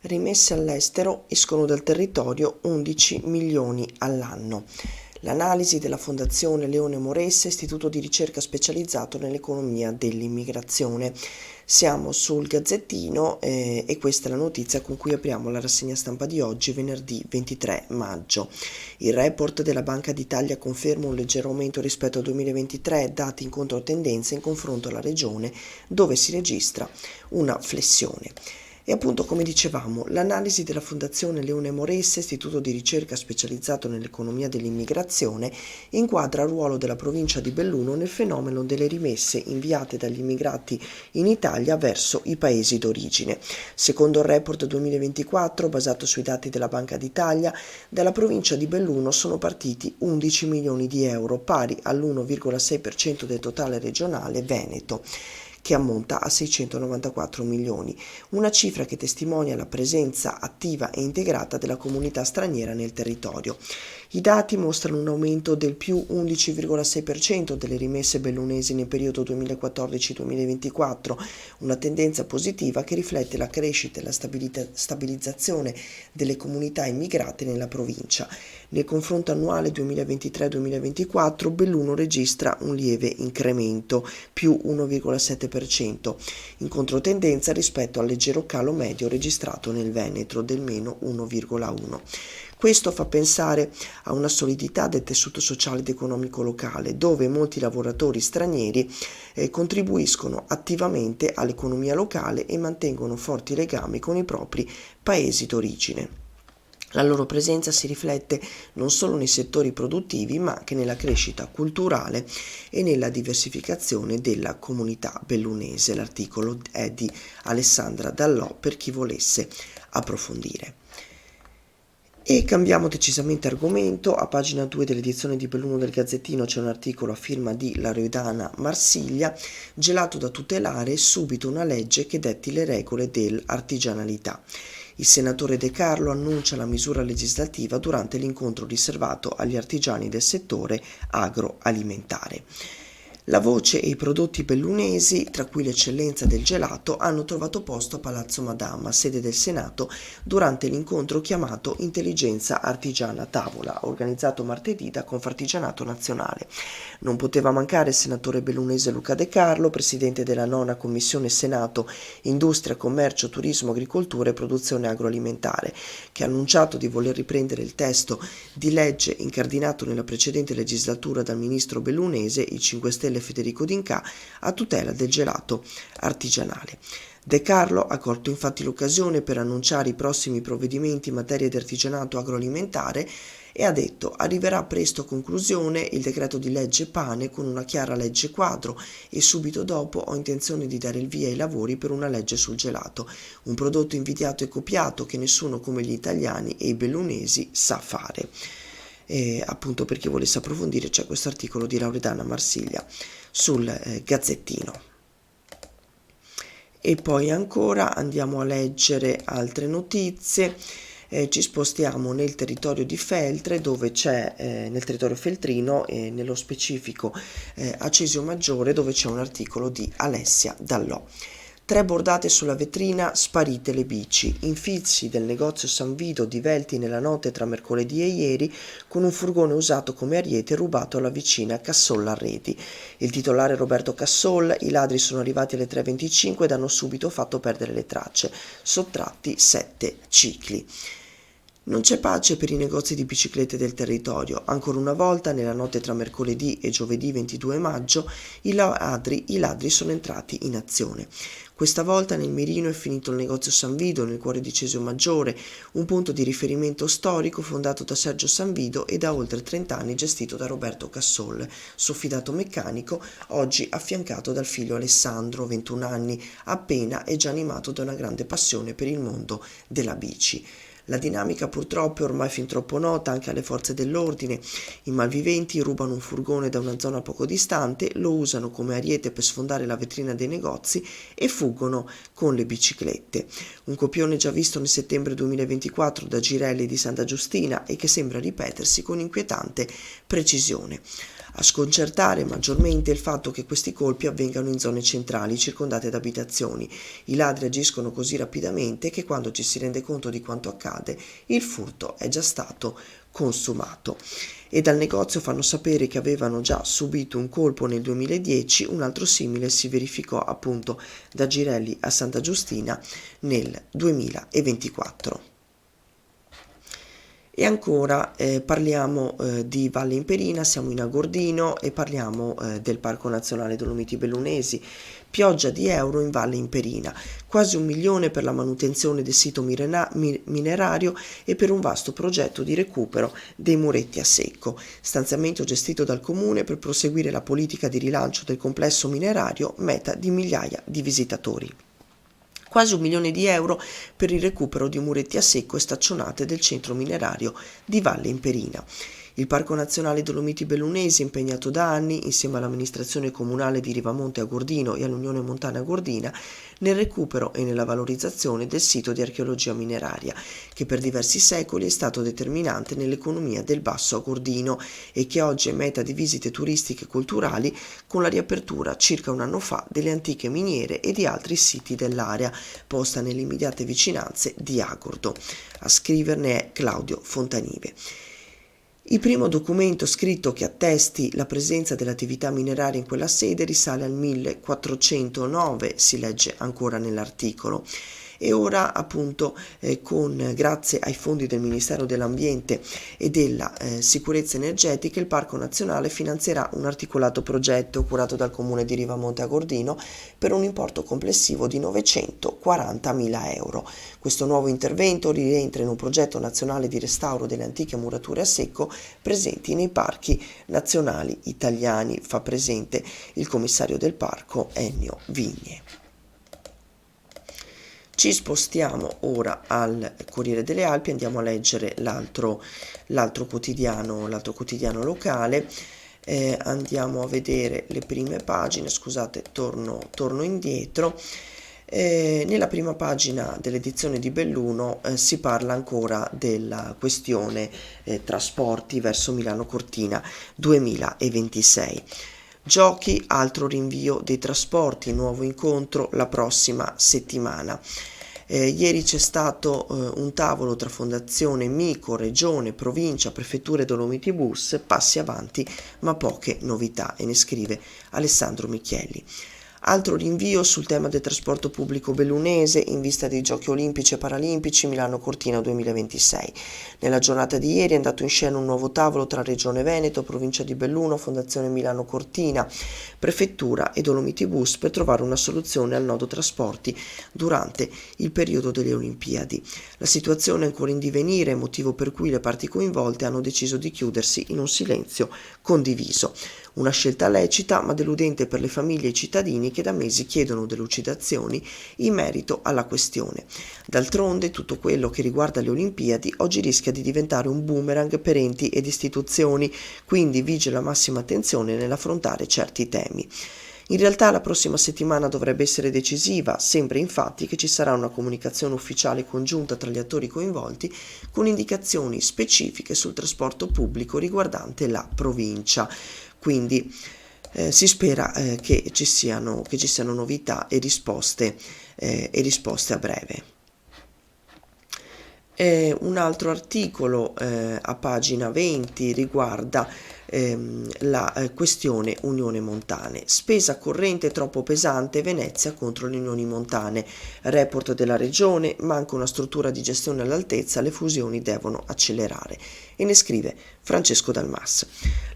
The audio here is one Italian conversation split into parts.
Rimesse all'estero, escono dal territorio 11 milioni all'anno. L'analisi della Fondazione Leone Moressa, istituto di ricerca specializzato nell'economia dell'immigrazione. Siamo sul Gazzettino e questa è la notizia con cui apriamo la rassegna stampa di oggi, venerdì 23 maggio. Il report della Banca d'Italia conferma un leggero aumento rispetto al 2023, dati in controtendenza in confronto alla regione dove si registra una flessione. E appunto, come dicevamo, l'analisi della Fondazione Leone Moressa, istituto di ricerca specializzato nell'economia dell'immigrazione, inquadra il ruolo della provincia di Belluno nel fenomeno delle rimesse inviate dagli immigrati in Italia verso i paesi d'origine. Secondo il report 2024, basato sui dati della Banca d'Italia, dalla provincia di Belluno sono partiti 11 milioni di euro, pari all'1,6% del totale regionale veneto, che ammonta a 694 milioni, una cifra che testimonia la presenza attiva e integrata della comunità straniera nel territorio. I dati mostrano un aumento del più 11,6% delle rimesse bellunesi nel periodo 2014-2024, una tendenza positiva che riflette la crescita e la stabilizzazione delle comunità immigrate nella provincia. Nel confronto annuale 2023-2024 Belluno registra un lieve incremento, più 1,7%, in controtendenza rispetto al leggero calo medio registrato nel Veneto del meno 1,1%. Questo fa pensare a una solidità del tessuto sociale ed economico locale, dove molti lavoratori stranieri contribuiscono attivamente all'economia locale e mantengono forti legami con i propri paesi d'origine. La loro presenza si riflette non solo nei settori produttivi, ma anche nella crescita culturale e nella diversificazione della comunità bellunese. L'articolo è di Alessandra Dallò per chi volesse approfondire. E cambiamo decisamente argomento. A pagina 2 dell'edizione di Belluno del Gazzettino c'è un articolo a firma di Loredana Marsiglia: gelato da tutelare, subito una legge che detti le regole dell'artigianalità. Il senatore De Carlo annuncia la misura legislativa durante l'incontro riservato agli artigiani del settore agroalimentare. La voce e i prodotti bellunesi, tra cui l'eccellenza del gelato, hanno trovato posto a Palazzo Madama, sede del Senato, durante l'incontro chiamato Intelligenza Artigiana Tavola, organizzato martedì da Confartigianato Nazionale. Non poteva mancare il senatore bellunese Luca De Carlo, presidente della 9ª Commissione Senato Industria, Commercio, Turismo, Agricoltura e Produzione Agroalimentare, che ha annunciato di voler riprendere il testo di legge incardinato nella precedente legislatura dal ministro bellunese, il 5 Stelle Federico D'Inca, a tutela del gelato artigianale. De Carlo ha colto infatti l'occasione per annunciare i prossimi provvedimenti in materia di artigianato agroalimentare e ha detto: arriverà presto a conclusione il decreto di legge pane con una chiara legge quadro e subito dopo ho intenzione di dare il via ai lavori per una legge sul gelato, un prodotto invidiato e copiato che nessuno come gli italiani e i bellunesi sa fare. E appunto, per chi volesse approfondire, c'è questo articolo di Loredana Marsiglia sul Gazzettino. E poi ancora andiamo a leggere altre notizie. Ci spostiamo nel territorio di Feltre, dove c'è nel territorio feltrino e nello specifico a Cesio Maggiore, dove c'è un articolo di Alessia Dallò. 3 bordate sulla vetrina, sparite le bici. Infissi del negozio San Vido divelti nella notte tra mercoledì e ieri con un furgone usato come ariete rubato alla vicina Cassolla Reti. Il titolare Roberto Cassol: i ladri sono arrivati alle 3:25 ed hanno subito fatto perdere le tracce, sottratti 7 cicli. Non c'è pace per i negozi di biciclette del territorio. Ancora una volta, nella notte tra mercoledì e giovedì 22 maggio, i ladri sono entrati in azione. Questa volta nel mirino è finito il negozio San Vido, nel cuore di Cesio Maggiore, un punto di riferimento storico fondato da Sergio San Vido e da oltre 30 anni gestito da Roberto Cassol, suo fidato meccanico, oggi affiancato dal figlio Alessandro, 21 anni appena, e già animato da una grande passione per il mondo della bici. La dinamica purtroppo è ormai fin troppo nota anche alle forze dell'ordine. I malviventi rubano un furgone da una zona poco distante, lo usano come ariete per sfondare la vetrina dei negozi e fuggono con le biciclette. Un copione già visto nel settembre 2024 da Girelli di Santa Giustina e che sembra ripetersi con inquietante precisione. A sconcertare maggiormente il fatto che questi colpi avvengano in zone centrali circondate da abitazioni. I ladri agiscono così rapidamente che quando ci si rende conto di quanto accade, il furto è già stato consumato. E dal negozio fanno sapere che avevano già subito un colpo nel 2010, un altro simile si verificò appunto da Girelli a Santa Giustina nel 2024. E ancora parliamo di Valle Imperina, siamo in Agordino e parliamo del Parco Nazionale Dolomiti Bellunesi. Pioggia di euro in Valle Imperina, quasi 1 milione per la manutenzione del sito minerario e per un vasto progetto di recupero dei muretti a secco, stanziamento gestito dal comune per proseguire la politica di rilancio del complesso minerario, meta di migliaia di visitatori. Quasi 1 milione di euro per il recupero di muretti a secco e staccionate del centro minerario di Valle Imperina. Il Parco Nazionale Dolomiti Bellunesi è impegnato da anni, insieme all'amministrazione comunale di Rivamonte Agordino e all'Unione Montana Agordina, nel recupero e nella valorizzazione del sito di archeologia mineraria, che per diversi secoli è stato determinante nell'economia del Basso Agordino e che oggi è meta di visite turistiche e culturali, con la riapertura circa un anno fa delle antiche miniere e di altri siti dell'area, posta nelle immediate vicinanze di Agordo. A scriverne è Claudio Fontanive. Il primo documento scritto che attesti la presenza dell'attività mineraria in quella sede risale al 1409, si legge ancora nell'articolo. E ora appunto grazie ai fondi del Ministero dell'Ambiente e della Sicurezza Energetica, il Parco Nazionale finanzierà un articolato progetto curato dal Comune di Rivamonte Agordino per un importo complessivo di 940.000 euro. Questo nuovo intervento rientra in un progetto nazionale di restauro delle antiche murature a secco presenti nei parchi nazionali italiani, fa presente il commissario del parco Ennio Vigne. Ci spostiamo ora al Corriere delle Alpi, andiamo a leggere l'altro quotidiano locale, andiamo a vedere le prime pagine, scusate, torno indietro. Nella prima pagina dell'edizione di Belluno si parla ancora della questione trasporti verso Milano Cortina 2026. Giochi, altro rinvio dei trasporti, nuovo incontro la prossima settimana. Ieri c'è stato un tavolo tra Fondazione Mico, Regione, Provincia, Prefetture Dolomiti Bus, passi avanti ma poche novità, e ne scrive Alessandro Michielli. Altro rinvio sul tema del trasporto pubblico bellunese in vista dei Giochi Olimpici e Paralimpici Milano Cortina 2026. Nella giornata di ieri è andato in scena un nuovo tavolo tra Regione Veneto, Provincia di Belluno, Fondazione Milano Cortina, Prefettura e Dolomiti Bus per trovare una soluzione al nodo trasporti durante il periodo delle Olimpiadi. La situazione è ancora in divenire, motivo per cui le parti coinvolte hanno deciso di chiudersi in un silenzio condiviso. Una scelta lecita ma deludente per le famiglie e i cittadini che da mesi chiedono delucidazioni in merito alla questione. D'altronde tutto quello che riguarda le Olimpiadi oggi rischia di diventare un boomerang per enti ed istituzioni, quindi vige la massima attenzione nell'affrontare certi temi. In realtà la prossima settimana dovrebbe essere decisiva, sembra infatti che ci sarà una comunicazione ufficiale congiunta tra gli attori coinvolti con indicazioni specifiche sul trasporto pubblico riguardante la provincia. Quindi si spera che ci siano novità e risposte a breve. Un altro articolo a pagina 20 riguarda la questione Unione Montane. Spesa corrente troppo pesante, Venezia contro le Unioni Montane. Report della Regione, manca una struttura di gestione all'altezza, le fusioni devono accelerare. E ne scrive Francesco Dalmas.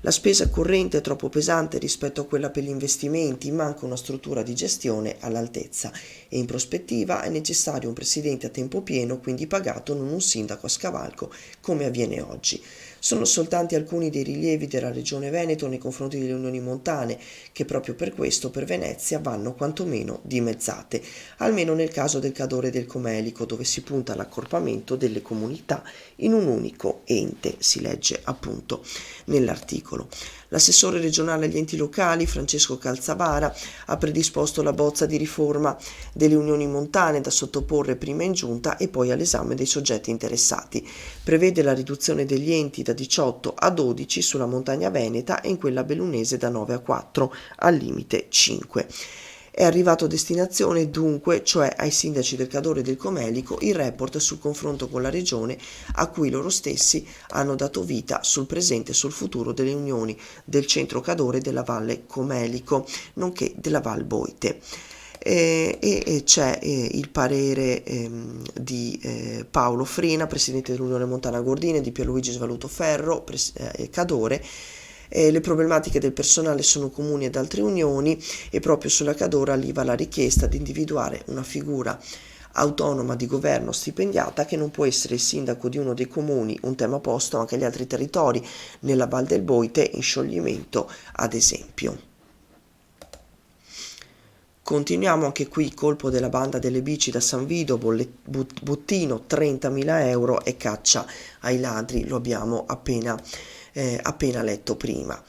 La spesa corrente è troppo pesante rispetto a quella per gli investimenti, manca una struttura di gestione all'altezza e in prospettiva è necessario un presidente a tempo pieno, quindi pagato, non un sindaco a scavalco come avviene oggi. Sono soltanto alcuni dei rilievi della Regione Veneto nei confronti delle Unioni Montane, che proprio per questo per Venezia vanno quantomeno dimezzate, almeno nel caso del Cadore del Comelico, dove si punta all'accorpamento delle comunità in un unico ente, si legge appunto nell'articolo. L'assessore regionale agli enti locali, Francesco Calzavara, ha predisposto la bozza di riforma delle Unioni Montane da sottoporre prima in giunta e poi all'esame dei soggetti interessati. Prevede la riduzione degli enti da da 18 a 12 sulla montagna veneta e in quella bellunese da 9 a 4, al limite 5. È arrivato a destinazione dunque, cioè ai sindaci del Cadore e del Comelico, il report sul confronto con la regione a cui loro stessi hanno dato vita sul presente e sul futuro delle unioni del centro Cadore e della Valle Comelico, nonché della Val Boite. E c'è il parere di Paolo Frina, presidente dell'Unione Montana Gordine, di Pierluigi Svaluto Ferro, Cadore. Le problematiche del personale sono comuni ad altre unioni e proprio sulla Cadore arriva la richiesta di individuare una figura autonoma di governo stipendiata che non può essere il sindaco di uno dei comuni, un tema posto anche agli altri territori nella Val del Boite in scioglimento ad esempio. Continuiamo anche qui, colpo della banda delle bici da San Vido, bottino 30.000 euro e caccia ai ladri, lo abbiamo appena letto prima.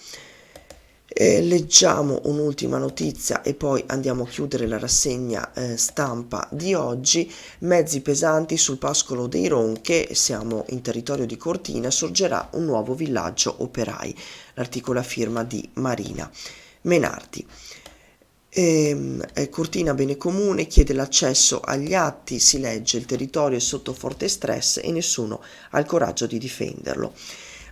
Leggiamo un'ultima notizia e poi andiamo a chiudere la rassegna stampa di oggi. Mezzi pesanti sul pascolo dei Ronche, siamo in territorio di Cortina, sorgerà un nuovo villaggio operai. L'articolo a firma di Marina Menardi. Cortina Bene Comune chiede l'accesso agli atti, si legge il territorio è sotto forte stress e nessuno ha il coraggio di difenderlo.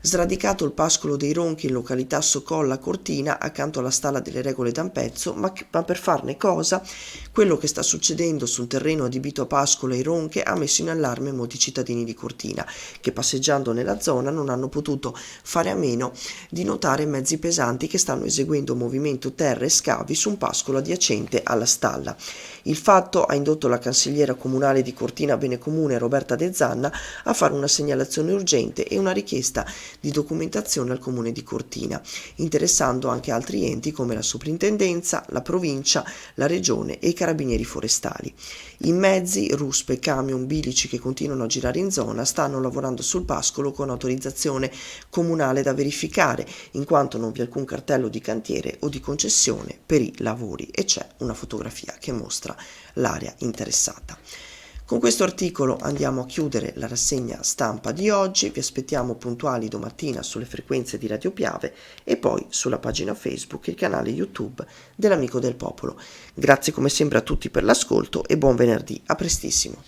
Sradicato il pascolo dei Ronchi in località Socolla Cortina accanto alla stalla delle Regole d'Ampezzo, ma per farne cosa? Quello che sta succedendo sul terreno adibito a pascolo ai Ronche ha messo in allarme molti cittadini di Cortina che passeggiando nella zona non hanno potuto fare a meno di notare mezzi pesanti che stanno eseguendo movimento terra e scavi su un pascolo adiacente alla stalla. Il fatto ha indotto la consigliera comunale di Cortina Bene Comune Roberta De Zanna a fare una segnalazione urgente e una richiesta di documentazione al comune di Cortina, interessando anche altri enti come la soprintendenza, la provincia, la regione e i carabinieri forestali. I mezzi, ruspe, camion, bilici che continuano a girare in zona stanno lavorando sul pascolo con autorizzazione comunale da verificare, in quanto non vi è alcun cartello di cantiere o di concessione per i lavori e c'è una fotografia che mostra l'area interessata. Con questo articolo andiamo a chiudere la rassegna stampa di oggi, vi aspettiamo puntuali domattina sulle frequenze di Radio Piave e poi sulla pagina Facebook e il canale YouTube dell'Amico del Popolo. Grazie come sempre a tutti per l'ascolto e buon venerdì, a prestissimo.